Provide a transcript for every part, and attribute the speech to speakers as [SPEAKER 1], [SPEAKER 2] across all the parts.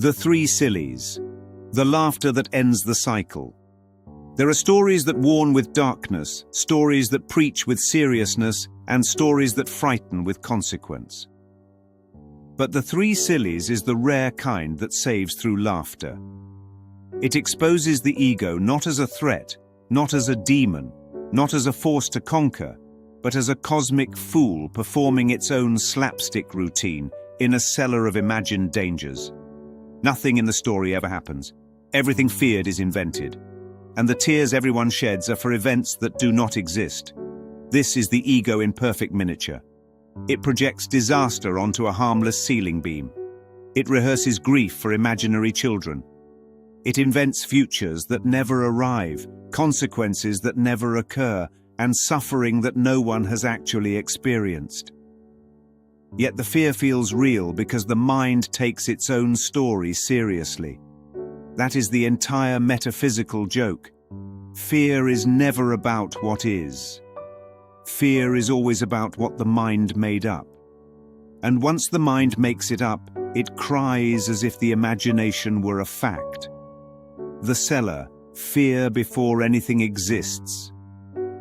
[SPEAKER 1] The Three Sillies, the laughter that ends the cycle. There are stories that warn with darkness, stories that preach with seriousness, and stories that frighten with consequence. But the Three Sillies is the rare kind that saves through laughter. It exposes the ego not as a threat, not as a demon, not as a force to conquer, but as a cosmic fool performing its own slapstick routine in a cellar of imagined dangers. Nothing in the story ever happens. Everything feared is invented. And the tears everyone sheds are for events that do not exist. This is the ego in perfect miniature. It projects disaster onto a harmless ceiling beam. It rehearses grief for imaginary children. It invents futures that never arrive, consequences that never occur, and suffering that no one has actually experienced. Yet the fear feels real because the mind takes its own story seriously. That is the entire metaphysical joke. Fear is never about what is. Fear is always about what the mind made up. And once the mind makes it up, it cries as if the imagination were a fact. The cellar, fear before anything exists.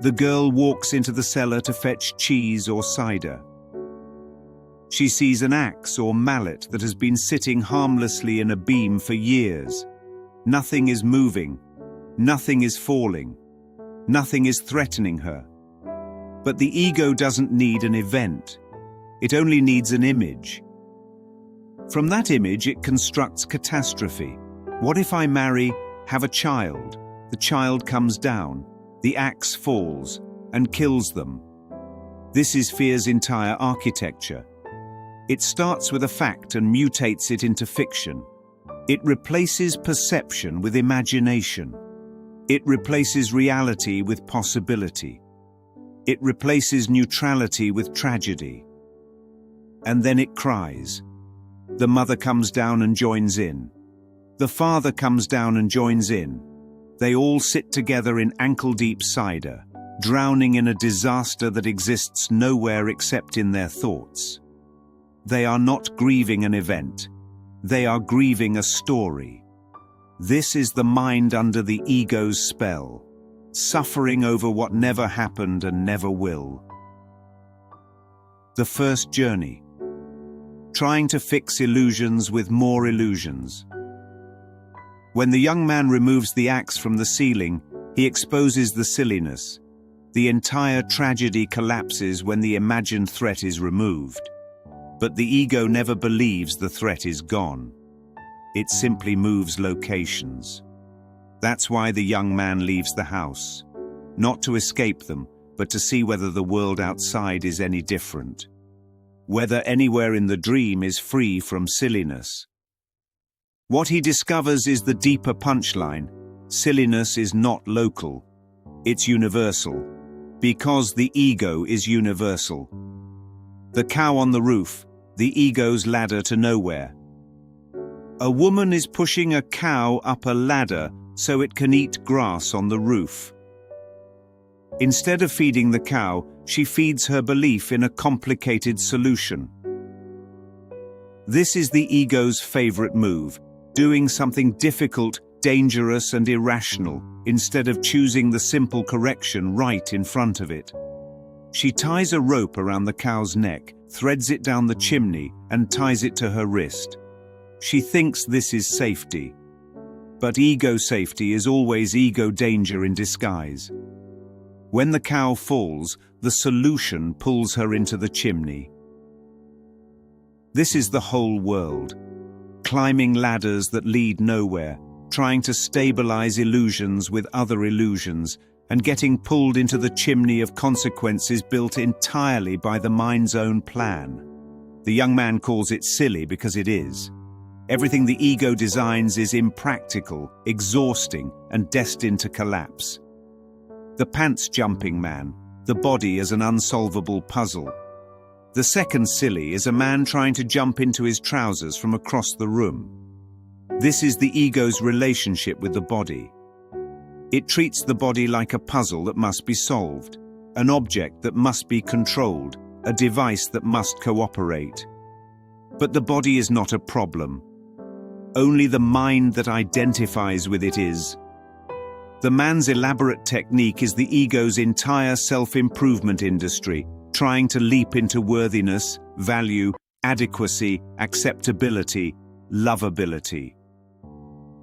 [SPEAKER 1] The girl walks into the cellar to fetch cheese or cider. She sees an axe or mallet that has been sitting harmlessly in a beam for years. Nothing is moving. Nothing is falling. Nothing is threatening her. But the ego doesn't need an event. It only needs an image. From that image, it constructs catastrophe. What if I marry, have a child? The child comes down, the axe falls, and kills them. This is fear's entire architecture. It starts with a fact and mutates it into fiction. It replaces perception with imagination. It replaces reality with possibility. It replaces neutrality with tragedy. And then it cries. The mother comes down and joins in. The father comes down and joins in. They all sit together in ankle-deep cider, drowning in a disaster that exists nowhere except in their thoughts. They are not grieving an event. They are grieving a story. This is the mind under the ego's spell, suffering over what never happened and never will. The first journey. Trying to fix illusions with more illusions. When the young man removes the axe from the ceiling, he exposes the silliness. The entire tragedy collapses when the imagined threat is removed. But the ego never believes the threat is gone. It simply moves locations. That's why the young man leaves the house. Not to escape them, but to see whether the world outside is any different. Whether anywhere in the dream is free from silliness. What he discovers is the deeper punchline. Silliness is not local. It's universal. Because the ego is universal. The cow on the roof. The ego's ladder to nowhere. A woman is pushing a cow up a ladder so it can eat grass on the roof. Instead of feeding the cow, she feeds her belief in a complicated solution. This is the ego's favorite move, doing something difficult, dangerous, and irrational, instead of choosing the simple correction right in front of it. She ties a rope around the cow's neck, threads it down the chimney, and ties it to her wrist. She thinks this is safety. But ego safety is always ego danger in disguise. When the cow falls, the solution pulls her into the chimney. This is the whole world. Climbing ladders that lead nowhere, trying to stabilize illusions with other illusions, and getting pulled into the chimney of consequences built entirely by the mind's own plan. The young man calls it silly because it is. Everything the ego designs is impractical, exhausting, and destined to collapse. The pants-jumping man, the body as an unsolvable puzzle. The second silly is a man trying to jump into his trousers from across the room. This is the ego's relationship with the body. It treats the body like a puzzle that must be solved, an object that must be controlled, a device that must cooperate. But the body is not a problem. Only the mind that identifies with it is. The man's elaborate technique is the ego's entire self-improvement industry, trying to leap into worthiness, value, adequacy, acceptability, lovability.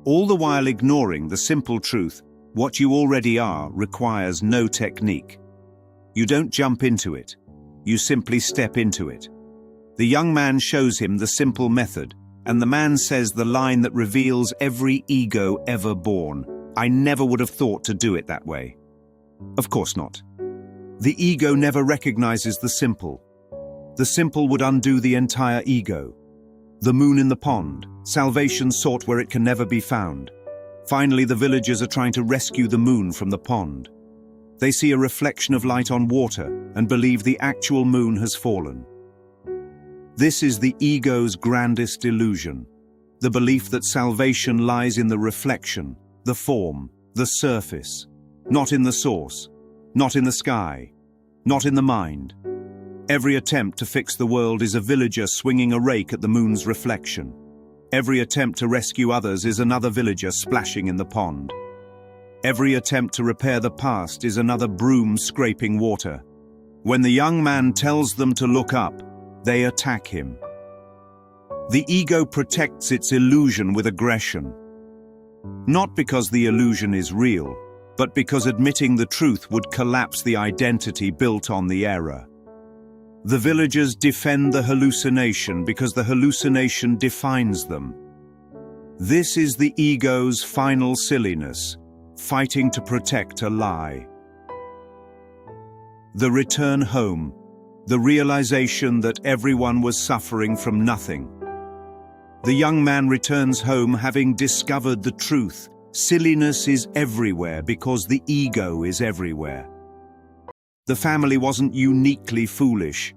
[SPEAKER 1] All the while ignoring the simple truth, what you already are requires no technique. You don't jump into it. You simply step into it. The young man shows him the simple method, and the man says the line that reveals every ego ever born. I never would have thought to do it that way. Of course not. The ego never recognizes the simple. The simple would undo the entire ego. The moon in the pond, salvation sought where it can never be found. Finally, the villagers are trying to rescue the moon from the pond. They see a reflection of light on water and believe the actual moon has fallen. This is the ego's grandest illusion, the belief that salvation lies in the reflection, the form, the surface, not in the source, not in the sky, not in the mind. Every attempt to fix the world is a villager swinging a rake at the moon's reflection. Every attempt to rescue others is another villager splashing in the pond. Every attempt to repair the past is another broom scraping water. When the young man tells them to look up, they attack him. The ego protects its illusion with aggression. Not because the illusion is real, but because admitting the truth would collapse the identity built on the error. The villagers defend the hallucination because the hallucination defines them. This is the ego's final silliness, fighting to protect a lie. The return home, the realization that everyone was suffering from nothing. The young man returns home having discovered the truth. Silliness is everywhere because the ego is everywhere. The family wasn't uniquely foolish.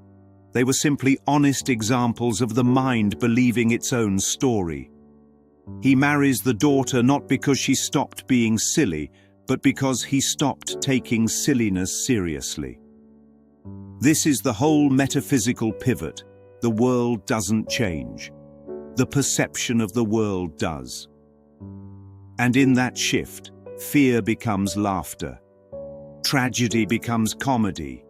[SPEAKER 1] They were simply honest examples of the mind believing its own story. He marries the daughter not because she stopped being silly, but because he stopped taking silliness seriously. This is the whole metaphysical pivot. The world doesn't change. The perception of the world does. And in that shift, fear becomes laughter. Tragedy becomes comedy.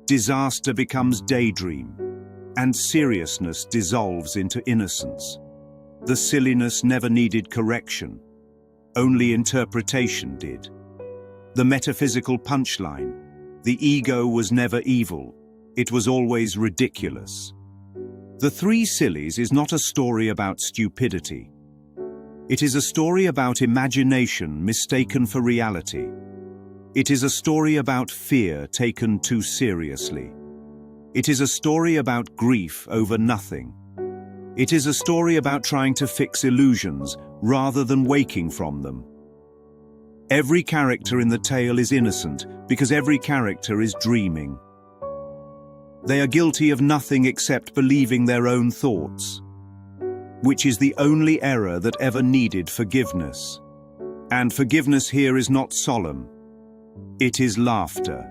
[SPEAKER 1] Disaster becomes daydream. And seriousness dissolves into innocence. The silliness never needed correction. Only interpretation did. The metaphysical punchline. The ego was never evil. It was always ridiculous. The Three Sillies is not a story about stupidity. It is a story about imagination mistaken for reality. It is a story about fear taken too seriously. It is a story about grief over nothing. It is a story about trying to fix illusions rather than waking from them. Every character in the tale is innocent because every character is dreaming. They are guilty of nothing except believing their own thoughts, which is the only error that ever needed forgiveness. And forgiveness here is not solemn. It is laughter.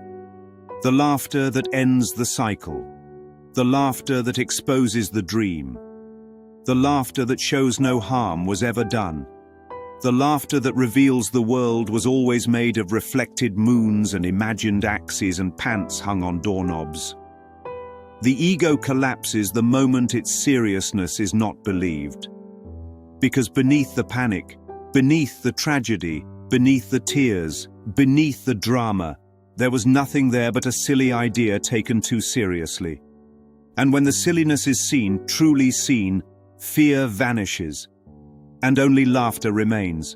[SPEAKER 1] The laughter that ends the cycle. The laughter that exposes the dream. The laughter that shows no harm was ever done. The laughter that reveals the world was always made of reflected moons and imagined axes and pants hung on doorknobs. The ego collapses the moment its seriousness is not believed. Because beneath the panic, beneath the tragedy, beneath the tears, beneath the drama, there was nothing there but a silly idea taken too seriously. And when the silliness is seen, truly seen, fear vanishes, and only laughter remains.